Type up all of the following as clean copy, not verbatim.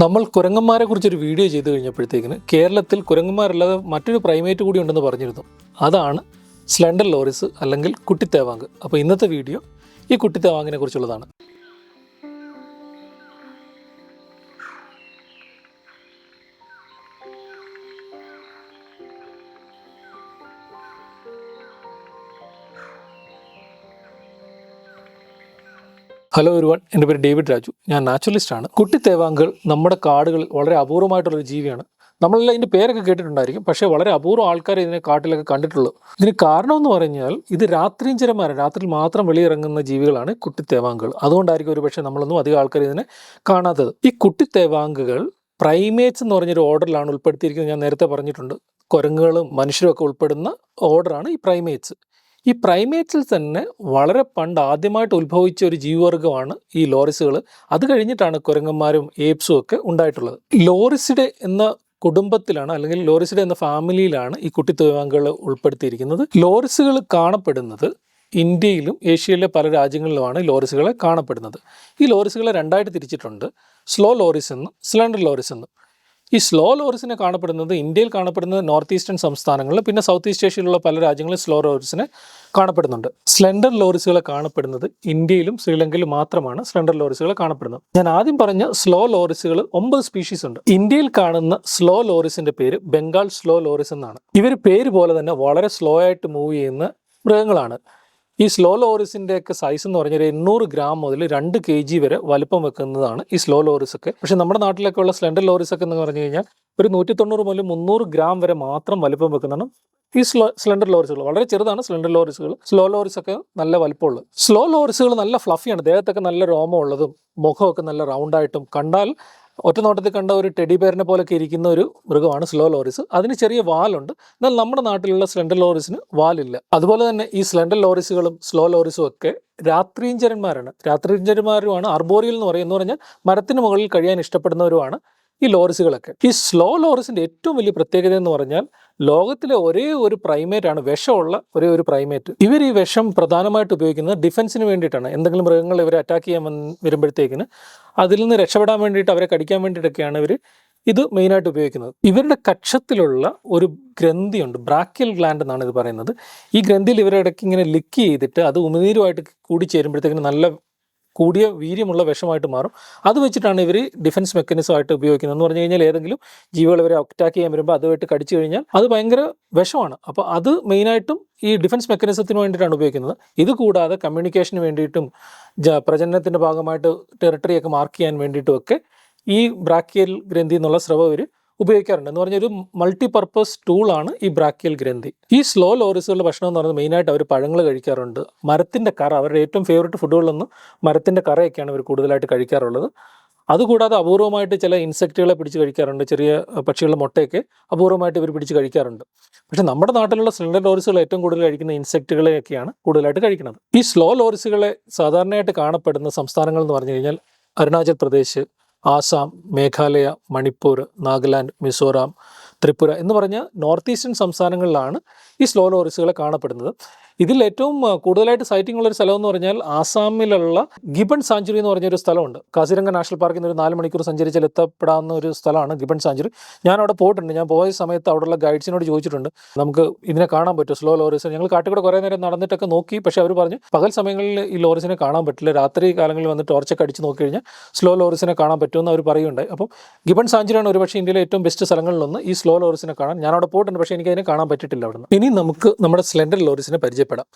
നമ്മൾ കുരങ്ങന്മാരെ കുറിച്ചൊരു വീഡിയോ ചെയ്തു കഴിഞ്ഞപ്പോഴത്തേക്കിന് കേരളത്തിൽ കുരങ്ങന്മാരല്ലാതെ മറ്റൊരു പ്രൈമേറ്റ് കൂടി ഉണ്ടെന്ന് പറഞ്ഞിരുന്നു. അതാണ് സ്ലെൻഡർ ലോറിസ് അല്ലെങ്കിൽ കുട്ടിത്തേവാങ്ക്. അപ്പോൾ ഇന്നത്തെ വീഡിയോ ഈ കുട്ടിത്തേവാങ്കിനെ കുറിച്ചുള്ളതാണ്. ഹലോ എവരിവൺ, എൻ്റെ പേര് ഡേവിഡ് രാജു. ഞാൻ നാച്ചുറലിസ്റ്റാണ്. കുട്ടിത്തേവാങ്കൾ നമ്മുടെ കാടുകളിൽ വളരെ അപൂർവമായിട്ടുള്ളൊരു ജീവിയാണ്. നമ്മളെല്ലാം ഇതിൻ്റെ പേരൊക്കെ കേട്ടിട്ടുണ്ടായിരിക്കും, പക്ഷേ വളരെ അപൂർവം ആൾക്കാർ ഇതിനെ കാട്ടിലൊക്കെ കണ്ടിട്ടുള്ളൂ. ഇതിന് കാരണമെന്ന് പറഞ്ഞാൽ ഇത് രാത്രിയിൽ മാത്രം വെളിയിറങ്ങുന്ന ജീവികളാണ് കുട്ടിത്തേവാങ്കൾ. അതുകൊണ്ടായിരിക്കും ഒരു പക്ഷേ നമ്മളൊന്നും അധികം ആൾക്കാർ ഇതിനെ കാണാത്തത്. ഈ കുട്ടിത്തേവാങ്കുകൾ പ്രൈമേറ്റ്സ് എന്ന് പറഞ്ഞൊരു ഓർഡറിലാണ് ഉൾപ്പെടുത്തിയിരിക്കുന്നത്. ഞാൻ നേരത്തെ പറഞ്ഞിട്ടുണ്ട്, കുരങ്ങുകളും മനുഷ്യരും ഒക്കെ ഉൾപ്പെടുന്ന ഓർഡറാണ് ഈ പ്രൈമേറ്റ്സ്. ഈ പ്രൈമേറ്റ്സിൽ തന്നെ വളരെ ആദ്യമായിട്ട് ഉത്ഭവിച്ച ഒരു ജീവിവർഗമാണ് ഈ ലോറിസുകൾ. അത് കഴിഞ്ഞിട്ടാണ് കുരങ്ങന്മാരും ഏപ്സും ഒക്കെ ഉണ്ടായിട്ടുള്ളത്. ലോറിസിഡെ എന്ന കുടുംബത്തിലാണ് അല്ലെങ്കിൽ ലോറിസിഡെ എന്ന ഫാമിലിയിലാണ് ഈ കുട്ടിത്തേവാങ്കുകൾ ഉൾപ്പെടുത്തിയിരിക്കുന്നത്. ലോറിസുകൾ കാണപ്പെടുന്നത് ഇന്ത്യയിലും ഏഷ്യയിലെ പല രാജ്യങ്ങളിലുമാണ് ലോറിസുകളെ കാണപ്പെടുന്നത്. ഈ ലോറിസുകളെ രണ്ടായിട്ട് തിരിച്ചിട്ടുണ്ട്, സ്ലോ ലോറിസ് എന്നും സ്ലെൻഡർ ലോറിസ് എന്നും. ഈ സ്ലോ ലോറിസിനെ കാണപ്പെടുന്നത് ഇന്ത്യയിൽ കാണപ്പെടുന്നത് നോർത്ത് ഈസ്റ്റേൺ സംസ്ഥാനങ്ങളിൽ, പിന്നെ സൗത്ത് ഈസ്റ്റ് ഏഷ്യയിലുള്ള പല രാജ്യങ്ങളിൽ സ്ലോ ലോറിസിനെ കാണപ്പെടുന്നുണ്ട്. സ്ലെൻഡർ ലോറിസുകളെ കാണപ്പെടുന്നത് ഇന്ത്യയിലും ശ്രീലങ്കയിലും മാത്രമാണ് സ്ലെൻഡർ ലോറിസുകളെ കാണപ്പെടുന്നത്. ഞാൻ ആദ്യം പറഞ്ഞ സ്ലോ ലോറിസുകൾ 9 സ്പീഷീസ് ഉണ്ട്. ഇന്ത്യയിൽ കാണുന്ന സ്ലോ ലോറിസിന്റെ പേര് ബംഗാൾ സ്ലോ ലോറിസ് എന്നാണ്. ഇവർ പേര് പോലെ തന്നെ വളരെ സ്ലോ ആയിട്ട് മൂവ് ചെയ്യുന്ന മൃഗങ്ങളാണ്. ഈ സ്ലോ ലോറിസിൻ്റെ ഒക്കെ സൈസ് എന്ന് പറഞ്ഞാൽ 800 ഗ്രാം മുതൽ 2 kg വരെ വലുപ്പം വെക്കുന്നതാണ് ഈ സ്ലോ ലോറിസ് ഒക്കെ. പക്ഷേ നമ്മുടെ നാട്ടിലൊക്കെ ഉള്ള സ്ലെൻഡർ ലോറിസ് ഒക്കെ എന്ന് പറഞ്ഞു കഴിഞ്ഞാൽ ഒരു 190 മുതൽ 300 ഗ്രാം വരെ മാത്രം വലുപ്പം വെക്കുന്നതാണ് ഈ സ്ലെൻഡർ ലോറിസുകൾ. വളരെ ചെറുതാണ് സ്ലെൻഡർ ലോറിസുകൾ. സ്ലോ ലോറിസ് ഒക്കെ നല്ല വലുപ്പമുള്ളത്. സ്ലോ ലോറിസുകൾ നല്ല ഫ്ലഫിയാണ്, ദേഹത്തൊക്കെ നല്ല രോമമുള്ളതും മുഖമൊക്കെ നല്ല റൗണ്ടായിട്ടും, കണ്ടാൽ ഒറ്റ നോട്ടത്തിൽ കണ്ട ഒരു ടെഡി ബെയറിനെ പോലൊക്കെ ഇരിക്കുന്ന ഒരു മൃഗമാണ് സ്ലോ ലോറിസ്. അതിന് ചെറിയ വാലുണ്ട്, എന്നാൽ നമ്മുടെ നാട്ടിലുള്ള സ്ലെൻഡർ ലോറിസിന് വാലില്ല. അതുപോലെ തന്നെ ഈ സ്ലെൻഡർ ലോറിസുകളും സ്ലോ ലോറിസും ഒക്കെ രാത്രിഞ്ചരന്മാരുമാണ്. അർബോറിയൽ എന്ന് പറഞ്ഞാൽ മരത്തിന് മുകളിൽ കഴിയാൻ ഇഷ്ടപ്പെടുന്നവരുമാണ് ഈ ലോറിസുകളൊക്കെ. ഈ സ്ലോ ലോറിസിന്റെ ഏറ്റവും വലിയ പ്രത്യേകത എന്ന് പറഞ്ഞാൽ ലോകത്തിലെ ഒരേ ഒരു പ്രൈമേറ്റ് ആണ്, വിഷമുള്ള ഒരേ ഒരു പ്രൈമേറ്റ്. ഇവർ ഈ വിഷം പ്രധാനമായിട്ട് ഉപയോഗിക്കുന്നത് ഡിഫൻസിന് വേണ്ടിയിട്ടാണ്. എന്തെങ്കിലും മൃഗങ്ങൾ ഇവരെ അറ്റാക്ക് ചെയ്യാൻ വരുമ്പോഴത്തേക്കിന് അതിൽ നിന്ന് രക്ഷപ്പെടാൻ വേണ്ടിയിട്ട്, അവരെ കടിക്കാൻ വേണ്ടിയിട്ടൊക്കെയാണ് ഇവർ ഇത് മെയിനായിട്ട് ഉപയോഗിക്കുന്നത്. ഇവരുടെ കക്ഷത്തിലുള്ള ഒരു ഗ്രന്ഥിയുണ്ട്, ബ്രാക്കിയൽ ഗ്ലാൻഡ് എന്നാണ് ഇത് പറയുന്നത്. ഈ ഗ്രന്ഥിയിൽ ഇവരുടെ ഇടയ്ക്ക് ഇങ്ങനെ ലിക്ക് ചെയ്തിട്ട് അത് ഉമിനീരുമായിട്ട് കൂടിച്ചേരുമ്പോഴത്തേക്കിന് നല്ല കൂടിയ വീര്യമുള്ള വിഷമായിട്ട് മാറും. അത് വെച്ചിട്ടാണ് ഇവർ ഡിഫൻസ് മെക്കാനിസമായിട്ട് ഉപയോഗിക്കുന്നത്. എന്ന് പറഞ്ഞു കഴിഞ്ഞാൽ ഏതെങ്കിലും ജീവികൾ ഇവരെ അറ്റാക്ക് ചെയ്യാൻ വരുമ്പോൾ അതുമായിട്ട് കടിച്ചു കഴിഞ്ഞാൽ അത് ഭയങ്കര വിഷമാണ്. അപ്പോൾ അത് മെയിനായിട്ടും ഈ ഡിഫൻസ് മെക്കാനിസത്തിന് വേണ്ടിയിട്ടാണ് ഉപയോഗിക്കുന്നത്. ഇത് കൂടാതെ കമ്മ്യൂണിക്കേഷന് വേണ്ടിയിട്ടും പ്രജനനത്തിൻ്റെ ഭാഗമായിട്ട് ടെറിട്ടറിയൊക്കെ മാർക്ക് ചെയ്യാൻ വേണ്ടിയിട്ടും ഒക്കെ ഈ ബ്രാക്കിയൽ ഗ്രന്ഥി എന്നുള്ള സ്രവം ഇവർ ഉപയോഗിക്കാറുണ്ട്. എന്ന് പറഞ്ഞൊരു മൾട്ടിപർപ്പസ് ടൂളാണ് ഈ ബ്രാക്കിയൽ ഗ്രന്ഥി. ഈ സ്ലോ ലോറിസുകളുടെ ഭക്ഷണം എന്ന് പറയുന്നത് മെയിനായിട്ട് അവർ പഴങ്ങൾ കഴിക്കാറുണ്ട്. മരത്തിൻ്റെ കറ, അവരുടെ ഏറ്റവും ഫേവറേറ്റ് ഫുഡുകളിലൊന്ന് മരത്തിൻ്റെ കറയൊക്കെയാണ് ഇവർ കൂടുതലായിട്ട് കഴിക്കാറുള്ളത്. അതുകൂടാതെ അപൂർവമായിട്ട് ചില ഇൻസെക്റ്റുകളെ പിടിച്ച് കഴിക്കാറുണ്ട്. ചെറിയ പക്ഷികളുടെ മുട്ടയൊക്കെ അപൂർവമായിട്ട് ഇവർ പിടിച്ച് കഴിക്കാറുണ്ട്. പക്ഷേ നമ്മുടെ നാട്ടിലുള്ള സ്ലെൻഡർ ലോറിസുകൾ ഏറ്റവും കൂടുതൽ കഴിക്കുന്ന ഇൻസെക്റ്റുകളെയൊക്കെയാണ് കൂടുതലായിട്ട് കഴിക്കുന്നത്. ഈ സ്ലോ ലോറിസുകളെ സാധാരണയായിട്ട് കാണപ്പെടുന്ന സംസ്ഥാനങ്ങൾ എന്ന് പറഞ്ഞു കഴിഞ്ഞാൽ അരുണാചൽ പ്രദേശ്, ആസാം, മേഘാലയ, മണിപ്പൂർ, നാഗാലാൻഡ്, മിസോറാം, ത്രിപുര എന്ന് പറഞ്ഞ നോർത്ത് ഈസ്റ്റേൺ സംസ്ഥാനങ്ങളിലാണ് ഈ സ്ലോ ലോറിസുകളെ കാണപ്പെടുന്നത്. ഇതിൽ ഏറ്റവും കൂടുതലായിട്ട് സൈറ്റിംഗ് ഉള്ളൊരു സ്ഥലം എന്ന് പറഞ്ഞാൽ ആസാമിലുള്ള ഗിബൺ സാഞ്ചുറി എന്ന് പറഞ്ഞൊരു സ്ഥലമുണ്ട്. കാസിരംഗ നാഷണൽ പാർക്കിൽ നിന്ന് ഒരു 4 മണിക്കൂർ സഞ്ചരിച്ചാൽ എത്തപ്പെടാവുന്ന ഒരു സ്ഥലമാണ് ഗിബൺ സാഞ്ചുറി. ഞാൻ അവിടെ പോയിട്ടുണ്ട്. ഞാൻ പോയ സമയത്ത് അവിടെയുള്ള ഗൈഡ്സിനോട് ചോദിച്ചിട്ടുണ്ട്, നമുക്ക് ഇതിനെ കാണാൻ പറ്റുമോ സ്ലോ ലോറിസ്. ഞങ്ങൾ കാട്ടിക്കൂടെ കുറേ നേരം നടന്നിട്ടൊക്കെ നോക്കി, പക്ഷേ അവർ പറഞ്ഞു പകൽ സമയങ്ങളിൽ ഈ ലോറിസിനെ കാണാൻ പറ്റില്ല, രാത്രി കാലങ്ങളിൽ വന്ന് ടോർച്ചൊക്കെ അടിച്ച് നോക്കി കഴിഞ്ഞാൽ സ്ലോ ലോറിസിനെ കാണാൻ പറ്റുമെന്ന് അവർ പറയുണ്ടായി. അപ്പം ഗിബൺ സാഞ്ചുറിയാണ് ഒരുപക്ഷെ ഇന്ത്യയിലെ ഏറ്റവും ബെസ്റ്റ് സ്ഥലങ്ങളിലൊന്ന് ഈ സ്ലോ ലോറിസിനെ കാണാൻ. ഞാൻ അവിടെ പോയിട്ടുണ്ട്, പക്ഷേ എനിക്ക് അതിനെ കാണാൻ പറ്റിയിട്ടില്ല അവിടെ നിന്ന്. ഇനി നമുക്ക് നമ്മുടെ സ്ലെൻഡർ ലോറിസിനെ പരിചയപ്പെടാം.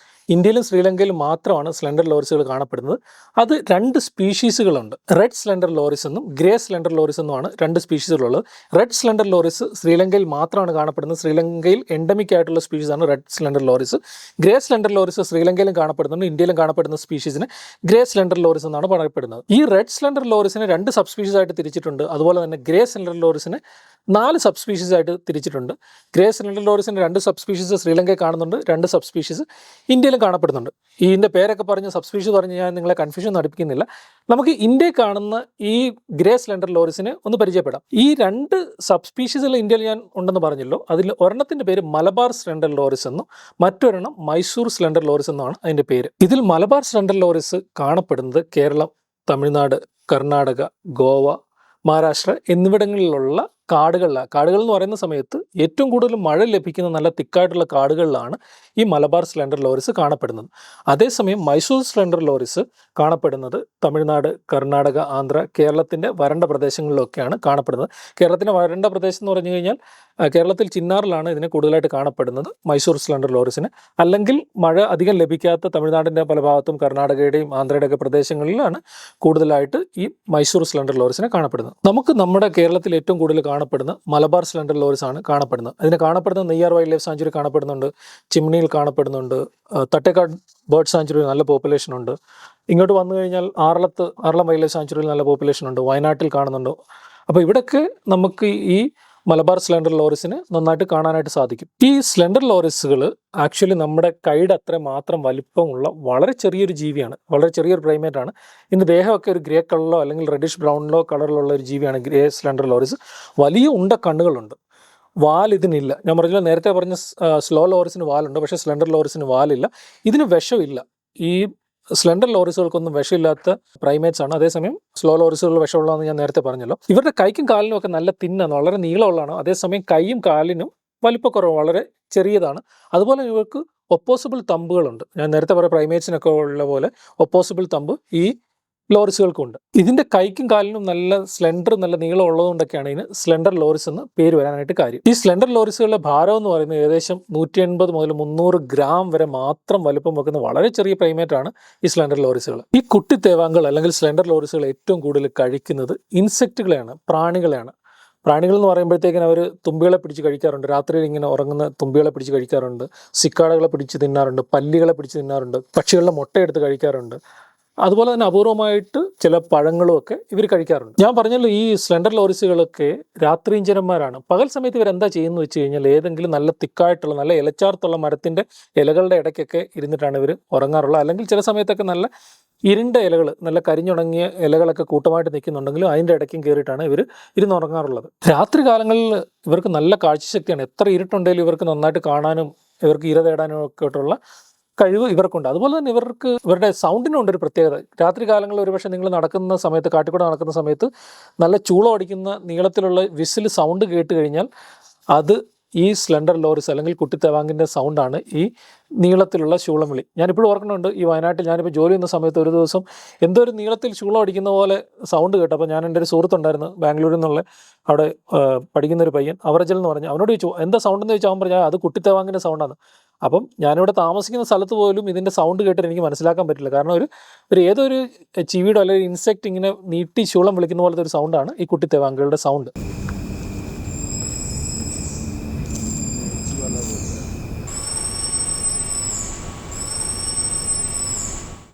ഇന്ത്യയിലും ശ്രീലങ്കയിലും മാത്രമാണ് സ്ലെൻഡർ ലോറിസുകൾ കാണപ്പെടുന്നത്. അത് 2 സ്പീഷീസുകളുണ്ട്. റെഡ് സ്ലെൻഡർ ലോറിസ് എന്നും ഗ്രേ സ്ലെൻഡർ ലോറിസ് എന്നുമാണ് 2 സ്പീഷീസുകളുള്ളത്. റെഡ് സ്ലെൻഡർ ലോറിസ് ശ്രീലങ്കയിൽ മാത്രമാണ് കാണപ്പെടുന്നത്. ശ്രീലങ്കയിൽ എൻഡമിക് ആയിട്ടുള്ള സ്പീഷീസാണ് red slender loris. Grey slender loris ശ്രീലങ്കയിലും കാണപ്പെടുന്നുണ്ട്. ഇന്ത്യയിലും കാണപ്പെടുന്ന സ്പീഷീസിന് ഗ്രേ സ്ലെൻഡർ ലോറിസ് എന്നാണ് പറയപ്പെടുന്നത്. ഈ റെഡ് സ്ലെൻഡർ ലോറിസിനെ 2 സബ് സ്പീഷീസ് ആയിട്ട് തിരിച്ചിട്ടുണ്ട്. അതുപോലെ തന്നെ ഗ്രേ സ്ലെൻഡർ ലോറിസിനെ 4 സബ് സ്പീഷീസ് ആയിട്ട് തിരിച്ചിട്ടുണ്ട്. ഗ്രേ സ്ലെൻഡർ ലോറിസിൻ്റെ 2 സബ് സ്പീഷീസ് ശ്രീലങ്കയിൽ കാണുന്നുണ്ട്, 2 സബ് സ്പീഷീസ് ഇന്ത്യയിലും കാണപ്പെടുന്നുണ്ട്. ഇതിൻ്റെ പേരൊക്കെ പറഞ്ഞ് സബ് സ്പീഷീസ് പറഞ്ഞ് ഞാൻ നിങ്ങളെ കൺഫ്യൂഷൻ നടപ്പിക്കുന്നില്ല. നമുക്ക് ഇന്ത്യയിൽ കാണുന്ന ഈ ഗ്രേ സ്ലെൻഡർ ലോറിസിനെ ഒന്ന് പരിചയപ്പെടാം. ഈ 2 സബ് സ്പീഷീസുകൾ ഇന്ത്യയിൽ ഞാൻ ഉണ്ടെന്ന് പറഞ്ഞല്ലോ. അതിൽ ഒരെണ്ണത്തിൻ്റെ പേര് മലബാർ സ്ലെൻഡർ ലോറിസ് എന്നും മറ്റൊരെണ്ണം മൈസൂർ സ്ലെൻഡർ ലോറിസ് എന്നാണ് അതിൻ്റെ പേര്. ഇതിൽ മലബാർ സ്ലെൻഡർ ലോറിസ് കാണപ്പെടുന്നത് കേരളം, തമിഴ്നാട്, കർണാടക, ഗോവ, മഹാരാഷ്ട്ര എന്നിവിടങ്ങളിലുള്ള കാടുകൾ എന്ന് പറയുന്ന സമയത്ത് ഏറ്റവും കൂടുതൽ മഴ ലഭിക്കുന്ന നല്ല തിക്കായിട്ടുള്ള കാടുകളിലാണ് ഈ മലബാർ സ്ലെൻഡർ ലോറിസ് കാണപ്പെടുന്നത്. അതേസമയം മൈസൂർ സ്ലെൻഡർ ലോറിസ് കാണപ്പെടുന്നത് തമിഴ്നാട്, കർണാടക, ആന്ധ്ര, കേരളത്തിൻ്റെ വരണ്ട പ്രദേശങ്ങളിലൊക്കെയാണ് കാണപ്പെടുന്നത്. കേരളത്തിൻ്റെ വരണ്ട പ്രദേശം എന്ന് പറഞ്ഞു കഴിഞ്ഞാൽ കേരളത്തിൽ ചിന്നാറിലാണ് ഇതിനെ കൂടുതലായിട്ട് കാണപ്പെടുന്നത് മൈസൂർ സ്ലെൻഡർ ലോറിസിന്. അല്ലെങ്കിൽ മഴ അധികം ലഭിക്കാത്ത തമിഴ്നാടിൻ്റെ പല ഭാഗത്തും കർണാടകയുടെയും ആന്ധ്രയുടെയൊക്കെ പ്രദേശങ്ങളിലാണ് കൂടുതലായിട്ട് ഈ മൈസൂർ സ്ലെൻഡർ ലോറിസിനെ കാണപ്പെടുന്നത്. നമുക്ക് നമ്മുടെ കേരളത്തിൽ ഏറ്റവും കൂടുതൽ കാണപ്പെടുന്ന മലബാർ സ്ലെൻഡർ ലോറിസ് ആണ് കാണപ്പെടുന്നത്. അതിന് കാണപ്പെടുന്ന നെയ്യാർ വൈൽഡ് ലൈഫ് സാഞ്ചുറി കാണപ്പെടുന്നുണ്ട്, ചിമ്മിണിയിൽ കാണപ്പെടുന്നുണ്ട്, തട്ടേക്കാട് ബേർഡ് സാഞ്ചുറി നല്ല പോപ്പുലേഷൻ ഉണ്ട്. ഇങ്ങോട്ട് വന്നു കഴിഞ്ഞാൽ ആറളം വൈൽഡ് ലൈഫ് സാഞ്ചുറിയിൽ നല്ല പോപ്പുലേഷൻ ഉണ്ട്, വയനാട്ടിൽ കാണുന്നുണ്ട്. അപ്പോൾ ഇവിടെയൊക്കെ നമുക്ക് ഈ മലബാർ സ്ലെൻഡർ ലോറിസിന് നന്നായിട്ട് കാണാനായിട്ട് സാധിക്കും. ഈ സ്ലെൻഡർ ലോറിസുകൾ ആക്ച്വലി നമ്മുടെ കൈയുടെ അത്ര മാത്രം വലിപ്പമുള്ള വളരെ ചെറിയൊരു ജീവിയാണ്, വളരെ ചെറിയൊരു പ്രൈമേറ്റ് ആണ്. ഇതിൻ്റെ ദേഹമൊക്കെ ഒരു ഗ്രേ കളറിലോ അല്ലെങ്കിൽ റെഡിഷ് ബ്രൗണിലോ കളറിലുള്ള ഒരു ജീവിയാണ് ഗ്രേ സ്ലെൻഡർ ലോറിസ്. വലിയ ഉണ്ട കണ്ണുകളുണ്ട്, വാൽ ഇതിനില്ല. ഞാൻ പറഞ്ഞില്ല, നേരത്തെ പറഞ്ഞ സ്ലോ ലോറിസിന് വാലുണ്ട്, പക്ഷേ സ്ലെൻഡർ ലോറിസിന് വാലില്ല. ഇതിന് വിഷമില്ല. ഈ സ്ലെൻഡർ ലോറിസുകൾക്കൊന്നും വിഷമില്ലാത്ത പ്രൈമേറ്റ്സ് ആണ്. അതേസമയം സ്ലോ ലോറിസുകൾ വിഷമുള്ളതെന്ന് ഞാൻ നേരത്തെ പറഞ്ഞല്ലോ. ഇവരുടെ കൈക്കും കാലിനും ഒക്കെ നല്ല തിന്നാണ്, വളരെ നീളമുള്ളതാണ്. അതേസമയം കൈയും കാലിനും വലിപ്പക്കുറവ്, വളരെ ചെറിയതാണ്. അതുപോലെ ഇവർക്ക് ഒപ്പോസിബിൾ തമ്പുകളുണ്ട്. ഞാൻ നേരത്തെ പറഞ്ഞ പ്രൈമേറ്റ്സിനൊക്കെ ഉള്ള പോലെ ഒപ്പോസിബിൾ തമ്പ് ഈ ലോറിസുകൾക്കുണ്ട്. ഇതിൻ്റെ കൈക്കും കാലിനും നല്ല നല്ല നീളം ഉള്ളതുകൊണ്ടൊക്കെയാണ് ഇതിന് സ്ലെൻഡർ ലോറിസ് എന്ന് പേര് വരാനായിട്ട് കാര്യം. ഈ സ്ലെൻഡർ ലോറിസുകളുടെ ഭാരം എന്ന് പറയുന്നത് ഏകദേശം 180 മുതൽ 300 ഗ്രാം വരെ മാത്രം വലുപ്പം വെക്കുന്ന വളരെ ചെറിയ പ്രൈമേറ്റ് ആണ് ഈ സ്ലെൻഡർ ലോറിസുകൾ. ഈ കുട്ടി തേവാങ്കൾ അല്ലെങ്കിൽ സ്ലെൻഡർ ലോറിസുകൾ ഏറ്റവും കൂടുതൽ കഴിക്കുന്നത് ഇൻസെക്റ്റുകളെയാണ്, പ്രാണികളെയാണ്. പ്രാണികൾ എന്ന് പറയുമ്പോഴത്തേക്കിന് അവർ തുമ്പികളെ പിടിച്ച് കഴിക്കാറുണ്ട്, രാത്രിയിൽ ഇങ്ങനെ ഉറങ്ങുന്ന തുമ്പികളെ പിടിച്ച് കഴിക്കാറുണ്ട്, സിക്കാടകളെ പിടിച്ച് തിന്നാറുണ്ട്, പല്ലികളെ പിടിച്ച് തിന്നാറുണ്ട്, പക്ഷികളുടെ മുട്ടയെടുത്ത് കഴിക്കാറുണ്ട്. അതുപോലെ തന്നെ അപൂർവമായിട്ട് ചില പഴങ്ങളും ഒക്കെ ഇവർ കഴിക്കാറുണ്ട്. ഞാൻ പറഞ്ഞല്ലോ, ഈ സ്ലെൻഡർ ലോറിസുകളൊക്കെ രാത്രിഞ്ചരന്മാരാണ്. പകൽ സമയത്ത് ഇവരെന്താ ചെയ്യുന്നത് വെച്ച് കഴിഞ്ഞാൽ ഏതെങ്കിലും നല്ല തിക്കായിട്ടുള്ള നല്ല ഇലച്ചാർത്തുള്ള മരത്തിൻ്റെ ഇലകളുടെ ഇടയ്ക്കൊക്കെ ഇരുന്നിട്ടാണ് ഇവർ ഉറങ്ങാറുള്ളത്. അല്ലെങ്കിൽ ചില സമയത്തൊക്കെ നല്ല ഇരുണ്ട ഇലകൾ, നല്ല കരിഞ്ഞുണങ്ങിയ ഇലകളൊക്കെ കൂട്ടമായിട്ട് നിൽക്കുന്നുണ്ടെങ്കിലും അതിൻ്റെ ഇടയ്ക്കും കയറിയിട്ടാണ് ഇവർ ഇരുന്നുറങ്ങാറുള്ളത്. രാത്രി കാലങ്ങളിൽ ഇവർക്ക് നല്ല കാഴ്ചശക്തിയാണ്. എത്ര ഇരുട്ടുണ്ടെങ്കിലും ഇവർക്ക് നന്നായിട്ട് കാണാനും ഇവർക്ക് ഇര തേടാനും ഒക്കെ ആയിട്ടുള്ള കഴിവ് ഇവർക്കുണ്ട്. അതുപോലെ തന്നെ ഇവരുടെ സൗണ്ടിനുണ്ടൊരു പ്രത്യേകത. രാത്രി കാലങ്ങളിൽ ഒരുപക്ഷെ നിങ്ങൾ നടക്കുന്ന സമയത്ത്, കാട്ടിക്കൂടെ നടക്കുന്ന സമയത്ത് നല്ല ചൂളം അടിക്കുന്ന നീളത്തിലുള്ള വിസിൽ സൗണ്ട് കേട്ട് കഴിഞ്ഞാൽ അത് ഈ സ്ലെൻഡർ ലോറിസ് അല്ലെങ്കിൽ കുട്ടിത്തേവാങ്കിൻ്റെ സൗണ്ടാണ് ഈ നീളത്തിലുള്ള ശൂളം വിളി. ഞാനിപ്പോഴും ഓർക്കുന്നുണ്ട്, ഈ വയനാട്ടിൽ ഞാനിപ്പോൾ ജോലി ചെയ്യുന്ന സമയത്ത് ഒരു ദിവസം എന്തോ ഒരു നീളത്തിൽ ശൂളം അടിക്കുന്ന പോലെ സൗണ്ട് കേട്ടു. അപ്പോൾ ഞാൻ എൻ്റെ ഒരു സുഹൃത്തുണ്ടായിരുന്നു ബാംഗ്ലൂരിൽ നിന്നുള്ള, അവിടെ പഠിക്കുന്നൊരു പയ്യൻ, അവറജൽ എന്ന് പറഞ്ഞു. അവനോട് ചോദിച്ചു എന്താ സൗണ്ട് എന്ന് ചോദിച്ചാൽ അവൻ പറഞ്ഞാൽ അത് കുട്ടിത്തേവാങ്കിൻ്റെ സൗണ്ടാണ്. അപ്പം ഞാനിവിടെ താമസിക്കുന്ന സ്ഥലത്ത് പോലും ഇതിൻ്റെ സൗണ്ട് കേട്ടിട്ട് എനിക്ക് മനസ്സിലാക്കാൻ പറ്റില്ല. കാരണം ഏതൊരു ചീവിയുടെ അല്ലെങ്കിൽ ഇൻസെക്റ്റ് ഇങ്ങനെ നീട്ടി ശൂളം വിളിക്കുന്ന പോലത്തെ ഒരു സൗണ്ടാണ് ഈ കുട്ടിത്തേവാങ്കളുടെ സൗണ്ട്.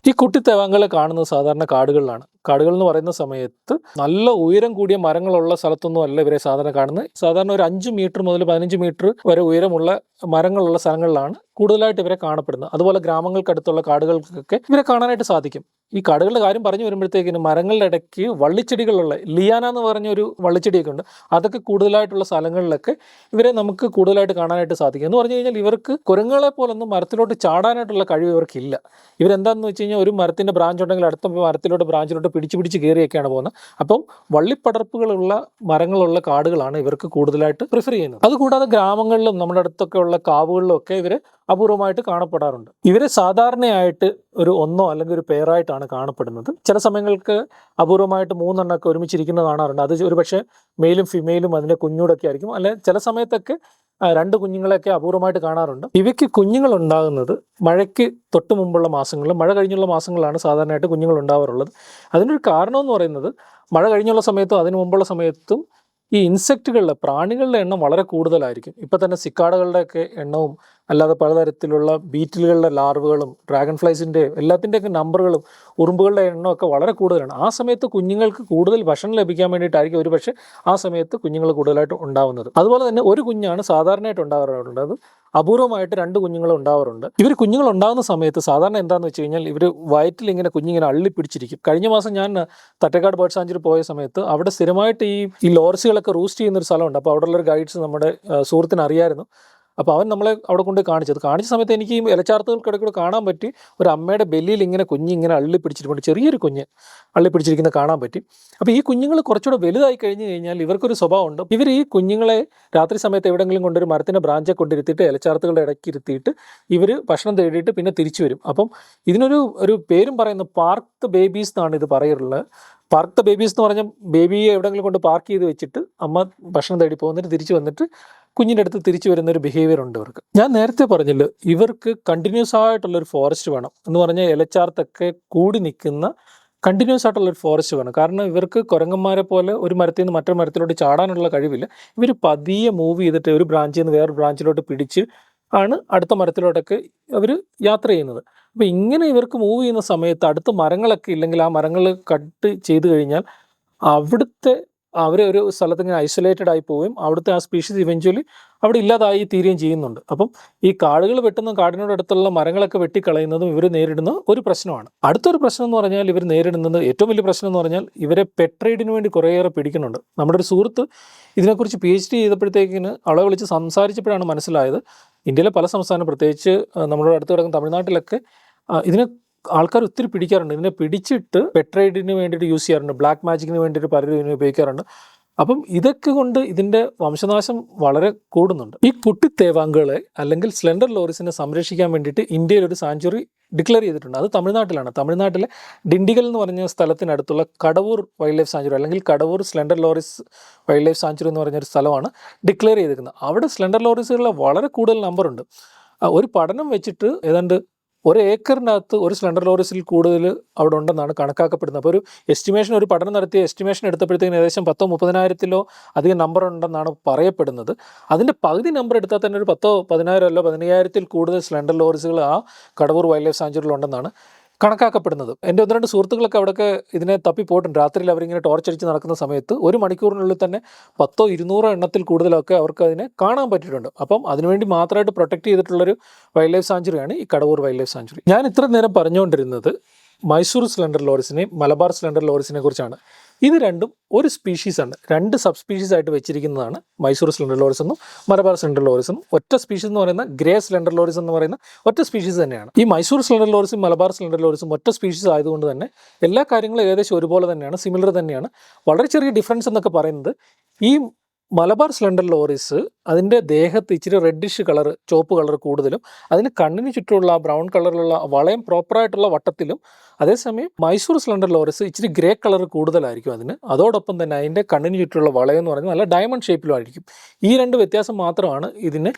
ഈ കുട്ടിത്തേവാങ്കളെ കാണുന്നത് സാധാരണ കാടുകളിലാണ്. കാടുകൾ എന്ന് പറയുന്ന സമയത്ത് നല്ല ഉയരം കൂടിയ മരങ്ങളുള്ള സ്ഥലത്തൊന്നും അല്ല ഇവരെ സാധാരണ കാണുന്നത്. സാധാരണ ഒരു 5 മീറ്റർ മുതൽ 15 മീറ്റർ വരെ ഉയരമുള്ള മരങ്ങളുള്ള സ്ഥലങ്ങളിലാണ് കൂടുതലായിട്ട് ഇവരെ കാണപ്പെടുന്നത്. അതുപോലെ ഗ്രാമങ്ങൾക്കടുത്തുള്ള കാടുകൾക്കൊക്കെ ഇവരെ കാണാനായിട്ട് സാധിക്കും. ഈ കാടുകളുടെ കാര്യം പറഞ്ഞു വരുമ്പോഴത്തേക്കിന് മരങ്ങളുടെ ഇടയ്ക്ക് വള്ളിച്ചെടികളുള്ള ലിയാന എന്ന് പറഞ്ഞൊരു വള്ളിച്ചെടിയൊക്കെ ഉണ്ട്. അതൊക്കെ കൂടുതലായിട്ടുള്ള സ്ഥലങ്ങളിലൊക്കെ ഇവരെ നമുക്ക് കൂടുതലായിട്ട് കാണാനായിട്ട് സാധിക്കും. എന്ന് പറഞ്ഞു കഴിഞ്ഞാൽ ഇവർക്ക് കുരങ്ങുകളെ പോലൊന്നും മരത്തിലോട്ട് ചാടാനായിട്ടുള്ള കഴിവ് ഇവർക്കില്ല. ഇവരെന്താണെന്ന് വെച്ച് കഴിഞ്ഞാൽ ഒരു മരത്തിൻ്റെ ബ്രാഞ്ച് ഉണ്ടെങ്കിൽ അടുത്ത ബ്രാഞ്ചിലോട്ട് പിടിച്ച് കയറിയൊക്കെയാണ് പോകുന്നത്. അപ്പം വള്ളിപ്പടർപ്പുകളുള്ള മരങ്ങളുള്ള കാടുകളാണ് ഇവർക്ക് കൂടുതലായിട്ട് പ്രിഫർ ചെയ്യുന്നത്. അതുകൂടാതെ ഗ്രാമങ്ങളിലും നമ്മുടെ അടുത്തൊക്കെ ഉള്ള കാവുകളിലും ഒക്കെ ഇവർ അപൂർവമായിട്ട് കാണപ്പെടാറുണ്ട്. ഇവരെ സാധാരണയായിട്ട് ഒരു ഒന്നോ അല്ലെങ്കിൽ ഒരു പെയറായിട്ടാണ് കാണപ്പെടുന്നത്. ചില സമയങ്ങൾക്ക് അപൂർവമായിട്ട് 3 എണ്ണമൊക്കെ ഒരുമിച്ചിരിക്കുന്നത് കാണാറുണ്ട്. അത് ഒരു പക്ഷേ മെയിലും ഫിമെയിലും അതിൻ്റെ കുഞ്ഞൂടൊക്കെ ആയിരിക്കും. അല്ലെ ചില സമയത്തൊക്കെ 2 കുഞ്ഞുങ്ങളെയൊക്കെ അപൂർവമായിട്ട് കാണാറുണ്ട്. ഇവയ്ക്ക് കുഞ്ഞുങ്ങൾ ഉണ്ടാകുന്നത് മഴയ്ക്ക് തൊട്ട് മുമ്പുള്ള മാസങ്ങളിലും മഴ കഴിഞ്ഞുള്ള മാസങ്ങളിലാണ് സാധാരണയായിട്ട് കുഞ്ഞുങ്ങൾ ഉണ്ടാവാറുള്ളത്. അതിനൊരു കാരണമെന്ന് പറയുന്നത് മഴ കഴിഞ്ഞുള്ള സമയത്തും അതിന് മുമ്പുള്ള സമയത്തും ഈ ഇൻസെക്റ്റുകളുടെ, പ്രാണികളുടെ എണ്ണം വളരെ കൂടുതലായിരിക്കും. ഇപ്പം തന്നെ സിക്കാടകളുടെയൊക്കെ എണ്ണവും അല്ലാതെ പലതരത്തിലുള്ള ബീറ്റിലുകളുടെ ലാർവുകളും ഡ്രാഗൺ ഫ്ലൈസിൻ്റെ എല്ലാത്തിൻ്റെയൊക്കെ നമ്പറുകളും ഉറുമ്പുകളുടെ എണ്ണമൊക്കെ വളരെ കൂടുതലാണ്. ആ സമയത്ത് കുഞ്ഞുങ്ങൾക്ക് കൂടുതൽ ഭക്ഷണം ലഭിക്കാൻ വേണ്ടിയിട്ടായിരിക്കും ഒരു പക്ഷേ ആ സമയത്ത് കുഞ്ഞുങ്ങൾ കൂടുതലായിട്ട് ഉണ്ടാവുന്നത്. അതുപോലെ തന്നെ ഒരു കുഞ്ഞാണ് സാധാരണയായിട്ട് ഉണ്ടാകാറുണ്ട്. അത് അപൂർവമായിട്ട് 2 കുഞ്ഞുങ്ങൾ ഉണ്ടാവാറുണ്ട്. ഇവർ കുഞ്ഞുങ്ങൾ ഉണ്ടാകുന്ന സമയത്ത് സാധാരണ എന്താണെന്ന് വെച്ച് കഴിഞ്ഞാൽ ഇവർ വയറ്റിൽ ഇങ്ങനെ കുഞ്ഞിങ്ങനെ അള്ളിപ്പിടിച്ചിരിക്കും. കഴിഞ്ഞ മാസം ഞാൻ തട്ടേക്കാട് ബേർഡ് സാഞ്ചുറി പോയ സമയത്ത് അവിടെ സ്ഥിരമായിട്ട് ഈ ലോറിസുകളൊക്കെ റൂസ്റ്റ് ചെയ്യുന്നൊരു സ്ഥലമുണ്ട്. അപ്പോൾ അവിടെയുള്ളൊരു ഗൈഡ്സ് നമ്മുടെ സുഹൃത്തിന് അറിയായിരുന്നു. അപ്പോൾ അവൻ നമ്മളെ അവിടെ കൊണ്ട് കാണിച്ചത്. കാണിച്ച സമയത്ത് എനിക്ക് ഈ ഇലച്ചാർത്തുകൾക്കിടയ്ക്കൂടെ കാണാൻ പറ്റി ഒരു അമ്മയുടെ ബെല്ലിയിൽ ഇങ്ങനെ കുഞ്ഞിങ്ങനെ അള്ളി പിടിച്ചിട്ടുണ്ട്, ചെറിയൊരു കുഞ്ഞ് അള്ളി പിടിച്ചിരിക്കുന്നത് കാണാൻ പറ്റി. അപ്പോൾ ഈ കുഞ്ഞുങ്ങൾ കുറച്ചുകൂടെ വലുതായി കഴിഞ്ഞ് കഴിഞ്ഞാൽ ഇവർക്കൊരു സ്വഭാവമുണ്ട്. ഇവർ ഈ കുഞ്ഞുങ്ങളെ രാത്രി സമയത്ത് എവിടെയെങ്കിലും കൊണ്ടൊരു മരത്തിൻ്റെ ബ്രാഞ്ചെ കൊണ്ടിരുത്തിയിട്ട് ഇലച്ചാർത്തുകളുടെ ഇടയ്ക്ക് ഇരുത്തിയിട്ട് ഇവർ ഭക്ഷണം തേടിയിട്ട് പിന്നെ തിരിച്ചു വരും. അപ്പം ഇതിനൊരു പേരും പറയുന്നത് പാർക്ക് ദ ബേബീസ് എന്നാണ് ഇത് പറയാറുള്ളത്. പാർക്ക് ദ ബേബീസ് എന്ന് പറഞ്ഞാൽ ബേബിയെ എവിടെയെങ്കിലും കൊണ്ട് പാർക്ക് ചെയ്ത് വെച്ചിട്ട് അമ്മ ഭക്ഷണം തേടി പോകുന്നിട്ട് തിരിച്ചു വന്നിട്ട് കുഞ്ഞിൻ്റെ അടുത്ത് തിരിച്ചു വരുന്ന ഒരു ബിഹേവിയർ ഉണ്ട് ഇവർക്ക്. ഞാൻ നേരത്തെ പറഞ്ഞില്ല, ഇവർക്ക് കണ്ടിന്യൂസ് ആയിട്ടുള്ളൊരു ഫോറസ്റ്റ് വേണം എന്ന് പറഞ്ഞാൽ ഇലച്ചാർത്തൊക്കെ കൂടി നിൽക്കുന്ന കണ്ടിന്യൂസ് ആയിട്ടുള്ളൊരു ഫോറസ്റ്റ് വേണം. കാരണം ഇവർക്ക് കുരങ്ങന്മാരെ പോലെ ഒരു മരത്തിൽ നിന്ന് മറ്റൊരു മരത്തിലോട്ട് ചാടാനുള്ള കഴിവില്ല. ഇവർ പതിയെ മൂവ് ചെയ്തിട്ട് ഒരു ബ്രാഞ്ചിൽ നിന്ന് വേറൊരു ബ്രാഞ്ചിലോട്ട് പിടിച്ച് ആണ് അടുത്ത മരത്തിലോട്ടൊക്കെ അവർ യാത്ര ചെയ്യുന്നത്. അപ്പോൾ ഇങ്ങനെ ഇവർക്ക് മൂവ് ചെയ്യുന്ന സമയത്ത് അടുത്ത മരങ്ങളൊക്കെ ഇല്ലെങ്കിൽ ആ മരങ്ങൾ കട്ട് ചെയ്ത് കഴിഞ്ഞാൽ അവിടുത്തെ ഒരു സ്ഥലത്ത് ഇങ്ങനെ ഐസൊലേറ്റഡ് ആയി പോവുകയും അവിടുത്തെ ആ സ്പീഷീസ് ഇവഞ്ച്വലി അവിടെ ഇല്ലാതായി തീരുകയും ചെയ്യുന്നുണ്ട്. അപ്പം ഈ കാടുകൾ വെട്ടുന്ന കാടിനോടടുത്തുള്ള മരങ്ങളൊക്കെ വെട്ടിക്കളയുന്നതും ഇവർ നേരിടുന്ന ഒരു പ്രശ്നമാണ്. അടുത്തൊരു പ്രശ്നം എന്ന് പറഞ്ഞാൽ ഇവർ നേരിടുന്നത് ഏറ്റവും വലിയ പ്രശ്നം എന്ന് പറഞ്ഞാൽ ഇവരെ പെറ്റ് ട്രേഡിന് വേണ്ടി കുറേയേറെ പിടിക്കുന്നുണ്ട്. നമ്മുടെ ഒരു സുഹൃത്ത് ഇതിനെക്കുറിച്ച് PhD ചെയ്തപ്പോഴത്തേക്കിന് അവളെ വിളിച്ച് സംസാരിച്ചപ്പോഴാണ് മനസ്സിലായത് ഇന്ത്യയിലെ പല സംസ്ഥാനം, പ്രത്യേകിച്ച് നമ്മുടെ അടുത്ത് കിടക്കുന്ന തമിഴ്നാട്ടിലൊക്കെ ഇതിനെ ആൾക്കാർ ഒത്തിരി പിടിക്കാറുണ്ട്. ഇതിനെ പിടിച്ചിട്ട് പെറ്റ് ട്രേഡിന് വേണ്ടിയിട്ട് യൂസ് ചെയ്യാറുണ്ട്, ബ്ലാക്ക് മാജിക്കിന് വേണ്ടിയിട്ട് പലരും ഇതിനെ ഉപയോഗിക്കാറുണ്ട്. അപ്പം ഇതൊക്കെ കൊണ്ട് ഇതിൻ്റെ വംശനാശം വളരെ കൂടുന്നുണ്ട്. ഈ കുട്ടിത്തേവാങ്കുകളെ അല്ലെങ്കിൽ സ്ലെൻഡർ ലോറിസിനെ സംരക്ഷിക്കാൻ വേണ്ടിയിട്ട് ഇന്ത്യയിൽ ഒരു സാങ്ച്വറി ഡിക്ലെയർ ചെയ്തിട്ടുണ്ട്. അത് തമിഴ്നാട്ടിലാണ്. തമിഴ്നാട്ടിലെ ഡിണ്ടിഗൽ എന്ന് പറഞ്ഞ സ്ഥലത്തിനടുത്തുള്ള കടവൂർ വൈൽഡ് ലൈഫ് സാങ്ച്വറി അല്ലെങ്കിൽ Kadavoor slender ലോറിസ് wild life sanctuary എന്ന് പറഞ്ഞൊരു സ്ഥലമാണ് ഡിക്ലെയർ ചെയ്തിരിക്കുന്നത്. അവിടെ സ്ലെൻഡർ ലോറിസുകളുടെ വളരെ കൂടുതൽ നമ്പറുണ്ട്. ഒരു പഠനം വെച്ചിട്ട് ഏതാണ്ട് 1 ഏക്കറിനകത്ത് ഒരു സ്ലെൻഡർ ലോറിസിൽ കൂടുതൽ അവിടെ ഉണ്ടെന്നാണ് കണക്കാക്കപ്പെടുന്നത്. അപ്പോൾ ഒരു പഠനം നടത്തിയ എസ്റ്റിമേഷൻ എടുത്തപ്പോഴത്തേക്കും ഏകദേശം 10,000-15,000 അധികം നമ്പർ ഉണ്ടെന്നാണ് പറയപ്പെടുന്നത്. അതിൻ്റെ പകുതി നമ്പർ എടുത്താൽ തന്നെ ഒരു 10,000-15,000 15,000 കൂടുതൽ സ്ലെൻഡർ ലോറിസുകൾ ആ കടവൂർ വൈൽഡ് ലൈഫ് സാങ്ച്വറിയിൽ ഉണ്ടെന്നാണ് കണക്കാക്കപ്പെടുന്നത്. എൻ്റെ 1-2 സുഹൃത്തുക്കളൊക്കെ അവിടെയൊക്കെ ഇതിനെ തപ്പി പോയിട്ടുണ്ട്. രാത്രിയിൽ അവരിങ്ങനെ ടോർച്ചടിച്ച് നടക്കുന്ന സമയത്ത് 1 മണിക്കൂറിനുള്ളിൽ തന്നെ 100-200 എണ്ണത്തിൽ കൂടുതലൊക്കെ അവർക്ക് അതിനെ കാണാൻ പറ്റിയിട്ടുണ്ട്. അപ്പം അതിനുവേണ്ടി മാത്രമായിട്ട് പ്രൊട്ടക്ട് ചെയ്തിട്ടുള്ളൊരു വൈൽഡ് ലൈഫ് സാങ്ച്വറിയാണ് ഈ കടവൂർ വൈൽഡ് ലൈഫ് സാങ്ച്വറി. ഞാൻ ഇത്ര നേരം പറഞ്ഞുകൊണ്ടിരുന്നത് മൈസൂർ സ്ലെൻഡർ ലോറിസിനെയും മലബാർ സ്ലെൻഡർ ലോറിസിനെ കുറിച്ചാണ്. ഇത് രണ്ടും ഒരു സ്പീഷീസാണ്, 2 സബ് സ്പീഷീസ് ആയിട്ട് വെച്ചിരിക്കുന്നതാണ് മൈസൂർ സ്ലെൻഡർ ലോറിസ് എന്നും മലബാർ സ്ലെൻഡർ ലോറിസ് എന്നും. ഒറ്റ സ്പീഷീസ് എന്ന് പറയുന്ന ഗ്രേ സ്ലെൻഡർ ലോറിസ് എന്ന് പറയുന്ന ഒറ്റ സ്പീഷീസ് തന്നെയാണ്. ഈ മൈസൂർ സ്ലെൻഡർ ലോറിസും മലബാർ സ്ലെൻഡർ ലോറിസും ഒറ്റ സ്പീഷീസ് ആയതുകൊണ്ട് തന്നെ എല്ലാ കാര്യങ്ങളും ഏകദേശം ഒരുപോലെ തന്നെയാണ്, സിമിലർ തന്നെയാണ്. വളരെ ചെറിയ ഡിഫറൻസ് എന്നൊക്കെ പറയുന്നത് ഈ മലബാർ സ്ലെൻഡർ ലോറിസ് അതിൻ്റെ ദേഹത്ത് ഇച്ചിരി റെഡിഷ് കളർ, ചുവപ്പ് കളർ കൂടുതലും, അതിന് കണ്ണിന് ചുറ്റുമുള്ള ബ്രൗൺ കളറിലുള്ള വളയം പ്രോപ്പറായിട്ടുള്ള വട്ടത്തിലും, അതേസമയം മൈസൂർ സ്ലെൻഡർ ലോറിസ് ഇച്ചിരി ഗ്രേ കളർ കൂടുതലായിരിക്കും അതിന്. അതോടൊപ്പം തന്നെ അതിൻ്റെ കണ്ണിന് ചുറ്റുമുള്ള വളയം എന്ന് പറയുന്നത് നല്ല ഡയമണ്ട് ഷേപ്പിലും ആയിരിക്കും. ഈ 2 വ്യത്യാസം മാത്രമാണ് ഇതിനെ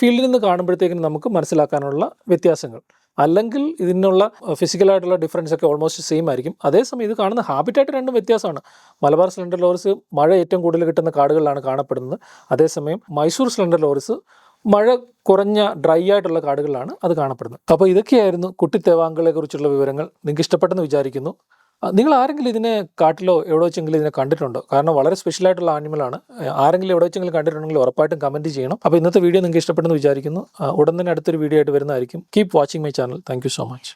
ഫീൽഡിൽ നിന്ന് കാണുമ്പോഴത്തേക്കും നമുക്ക് മനസ്സിലാക്കാനുള്ള വ്യത്യാസങ്ങൾ. അല്ലെങ്കിൽ ഇതിനുള്ള ഫിസിക്കലായിട്ടുള്ള ഡിഫറൻസ് ഒക്കെ ഓൾമോസ്റ്റ് സെയിം ആയിരിക്കും. അതേസമയം ഇത് കാണുന്ന ഹാബിറ്റായിട്ട് രണ്ടും വ്യത്യാസമാണ്. മലബാർ സ്ലെൻഡർ ലോറിസ് മഴ ഏറ്റവും കൂടുതൽ കിട്ടുന്ന കാടുകളിലാണ് കാണപ്പെടുന്നത്. അതേസമയം മൈസൂർ സ്ലെൻഡർ ലോറിസ് മഴ കുറഞ്ഞ ഡ്രൈ ആയിട്ടുള്ള കാടുകളിലാണ് അത് കാണപ്പെടുന്നത്. അപ്പോൾ ഇതൊക്കെയായിരുന്നു കുട്ടിത്തേവാങ്കുകളെ കുറിച്ചുള്ള വിവരങ്ങൾ. നിങ്ങൾക്ക് ഇഷ്ടപ്പെട്ടെന്ന് വിചാരിക്കുന്നു. നിങ്ങൾ ആരെങ്കിലും ഇതിനെ കാട്ടിലോ എവിടെ വെച്ചെങ്കിലും ഇതിനെ കണ്ടിട്ടുണ്ടോ? കാരണം വളരെ സ്പെഷ്യലായിട്ടുള്ള ആനിമലാണ്. ആരെങ്കിലും എവിടെ വെച്ചെങ്കിലും കണ്ടിട്ടുണ്ടെങ്കിൽ ഉറപ്പായിട്ടും കമൻറ്റ് ചെയ്യണം. അപ്പോൾ ഇന്നത്തെ വീഡിയോ നിങ്ങൾക്ക് ഇഷ്ടപ്പെട്ടെന്ന് വിചാരിക്കുന്നു. ഉടൻ തന്നെ അടുത്തൊരു വീഡിയോ ആയിട്ട് വരുന്നതായിരിക്കും. Keep watching my channel. Thank you so much.